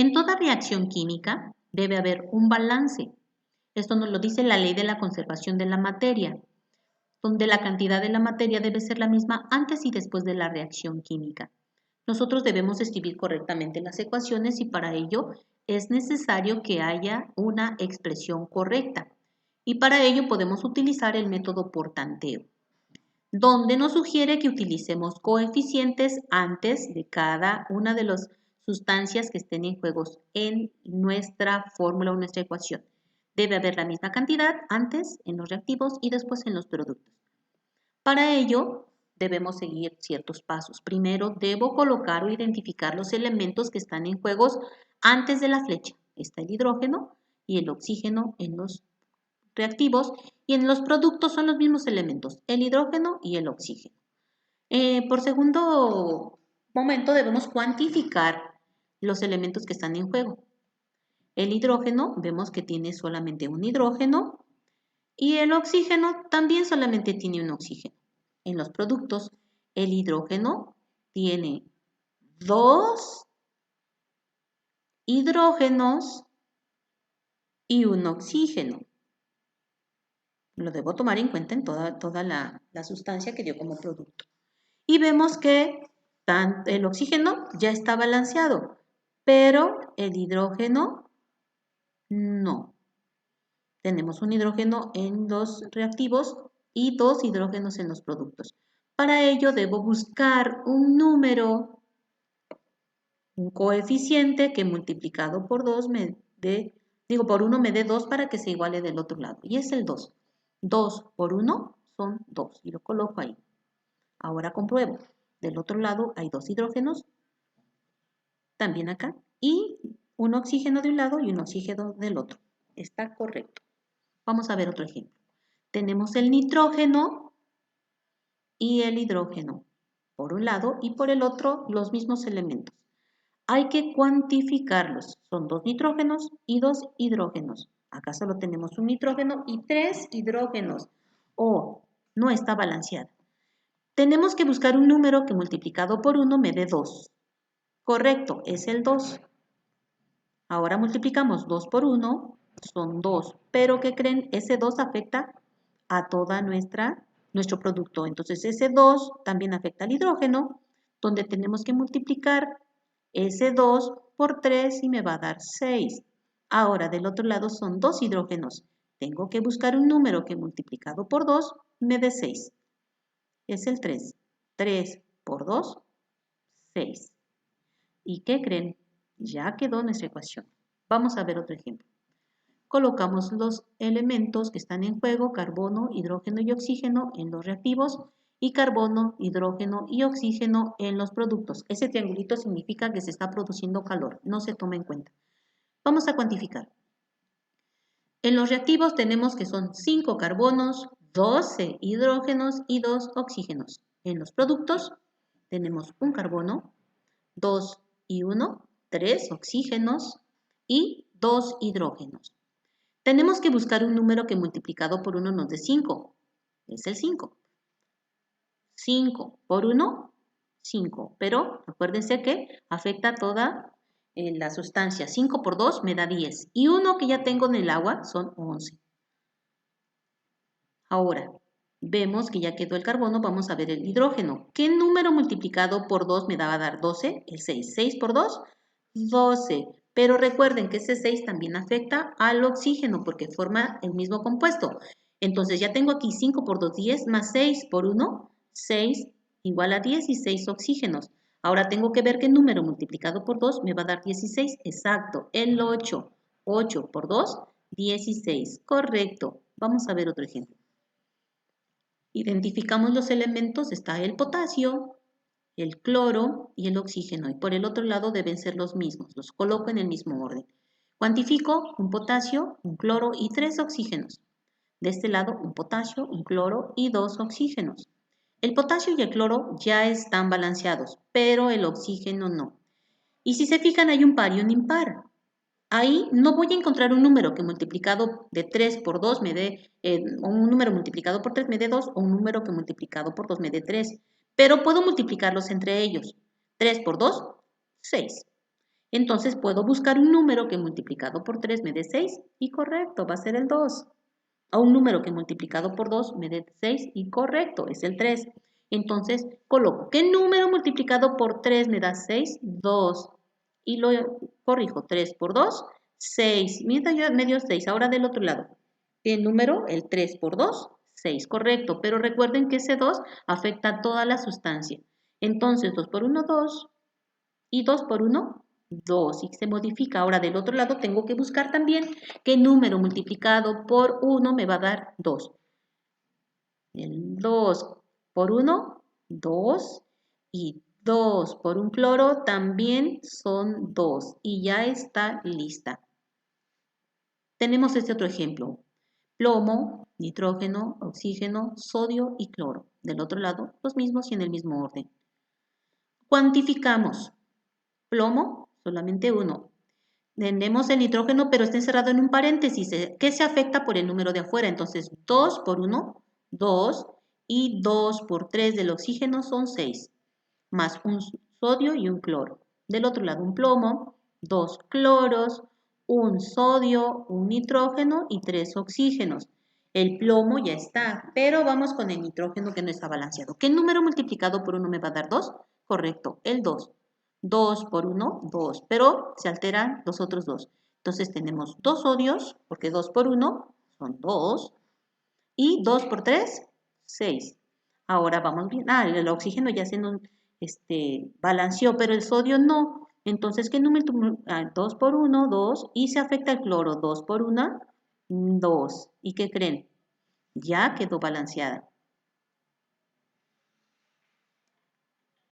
En toda reacción química debe haber un balance. Esto nos lo dice la ley de la conservación de la materia, donde la cantidad de la materia debe ser la misma antes y después de la reacción química. Nosotros debemos escribir correctamente las ecuaciones y para ello es necesario que haya una expresión correcta. Y para ello podemos utilizar el método por tanteo, donde nos sugiere que utilicemos coeficientes antes de cada una de las sustancias que estén en juego en nuestra fórmula o nuestra ecuación. Debe haber la misma cantidad antes en los reactivos y después en los productos. Para ello, debemos seguir ciertos pasos. Primero, debo colocar o identificar los elementos que están en juego antes de la flecha. Está el hidrógeno y el oxígeno en los reactivos y en los productos son los mismos elementos, el hidrógeno y el oxígeno. Por segundo momento debemos cuantificar los elementos que están en juego. El hidrógeno vemos que tiene solamente un hidrógeno y el oxígeno también solamente tiene un oxígeno. En los productos, el hidrógeno tiene 2 hidrógenos y un oxígeno. Lo debo tomar en cuenta en toda la sustancia que dio como producto. Y vemos que el oxígeno ya está balanceado, pero el hidrógeno no. Tenemos un hidrógeno en los reactivos y 2 hidrógenos en los productos. Para ello debo buscar un número, un coeficiente que multiplicado por 2 por 1 me dé 2 para que se iguale del otro lado. Y es el 2. 2 por 1 son 2 y lo coloco ahí. Ahora compruebo. Del otro lado hay 2 hidrógenos, también acá, y un oxígeno de un lado y un oxígeno del otro. Está correcto. Vamos a ver otro ejemplo. Tenemos el nitrógeno y el hidrógeno por un lado y por el otro los mismos elementos. Hay que cuantificarlos. Son 2 nitrógenos y 2 hidrógenos. Acá solo tenemos un nitrógeno y 3 hidrógenos. No está balanceada. Tenemos que buscar un número que multiplicado por 1 me dé 2. Correcto, es el 2. Ahora multiplicamos 2 por 1, son 2. Pero ¿qué creen? Ese 2 afecta a toda nuestro producto. Entonces ese 2 también afecta al hidrógeno, donde tenemos que multiplicar ese 2 por 3 y me va a dar 6. Ahora del otro lado son 2 hidrógenos. Tengo que buscar un número que multiplicado por 2 me dé 6. Es el 3. 3 por 2, 6. ¿Y qué creen? Ya quedó nuestra ecuación. Vamos a ver otro ejemplo. Colocamos los elementos que están en juego, carbono, hidrógeno y oxígeno en los reactivos y carbono, hidrógeno y oxígeno en los productos. Ese triangulito significa que se está produciendo calor, no se toma en cuenta. Vamos a cuantificar. En los reactivos tenemos que son 5 carbonos, 12 hidrógenos y 2 oxígenos. En los productos tenemos un carbono, 2 y 1, 3 oxígenos y 2 hidrógenos. Tenemos que buscar un número que multiplicado por 1 nos dé 5. Es el 5. 5 por 1, 5. Pero acuérdense que afecta toda la sustancia. 5 por 2 me da 10. Y 1 que ya tengo en el agua son 11. Ahora, vemos que ya quedó el carbono, vamos a ver el hidrógeno. ¿Qué número multiplicado por 2 me va a dar 12? El 6. 6 por 2, 12. Pero recuerden que ese 6 también afecta al oxígeno porque forma el mismo compuesto. Entonces ya tengo aquí 5 por 2, 10, más 6 por 1, 6 igual a 10 y 6 oxígenos. Ahora tengo que ver qué número multiplicado por 2 me va a dar 16. Exacto, el 8. 8 por 2, 16. Correcto. Vamos a ver otro ejemplo. Identificamos los elementos, está el potasio, el cloro y el oxígeno. Y por el otro lado deben ser los mismos, los coloco en el mismo orden. Cuantifico un potasio, un cloro y 3 oxígenos. De este lado un potasio, un cloro y 2 oxígenos. El potasio y el cloro ya están balanceados, pero el oxígeno no. Y si se fijan hay un par y un impar. Ahí no voy a encontrar un número que multiplicado de 3 por 2 me dé, o un número multiplicado por 3 me dé 2, o un número que multiplicado por 2 me dé 3. Pero puedo multiplicarlos entre ellos. 3 por 2, 6. Entonces puedo buscar un número que multiplicado por 3 me dé 6 y correcto, va a ser el 2. O un número que multiplicado por 2 me dé 6 y correcto, es el 3. Entonces coloco, ¿qué número multiplicado por 3 me da 6? 2. Y lo corrijo, 3 por 2, 6. Mira, yo me dio 6. Ahora del otro lado. ¿Qué número? El 3 por 2, 6. Correcto, pero recuerden que ese 2 afecta a toda la sustancia. Entonces 2 por 1, 2. Y 2 por 1, 2. Y se modifica. Ahora del otro lado tengo que buscar también qué número multiplicado por 1 me va a dar 2. El 2 por 1, 2. Y 2 por un cloro también son 2. Y ya está lista. Tenemos este otro ejemplo. Plomo, nitrógeno, oxígeno, sodio y cloro. Del otro lado, los mismos y en el mismo orden. Cuantificamos. Plomo, solamente 1. Tenemos el nitrógeno, pero está encerrado en un paréntesis, que se afecta por el número de afuera. Entonces, 2 por 1, 2, y 2 por 3 del oxígeno son 6, más un sodio y un cloro. Del otro lado, un plomo, 2 cloros, un sodio, un nitrógeno y 3 oxígenos. El plomo ya está, pero vamos con el nitrógeno que no está balanceado. ¿Qué número multiplicado por 1 me va a dar 2? Correcto, el 2. 2 por 1, 2, pero se alteran los otros 2. Entonces tenemos 2 sodios, porque 2 por 1 son 2, y 2 por 3, 6. Ahora vamos bien. El oxígeno ya se nos balanceó, pero el sodio no. Entonces, ¿qué número? 2 por 1, 2, y se afecta el cloro. 2 por 1, 2. ¿Y qué creen? Ya quedó balanceada.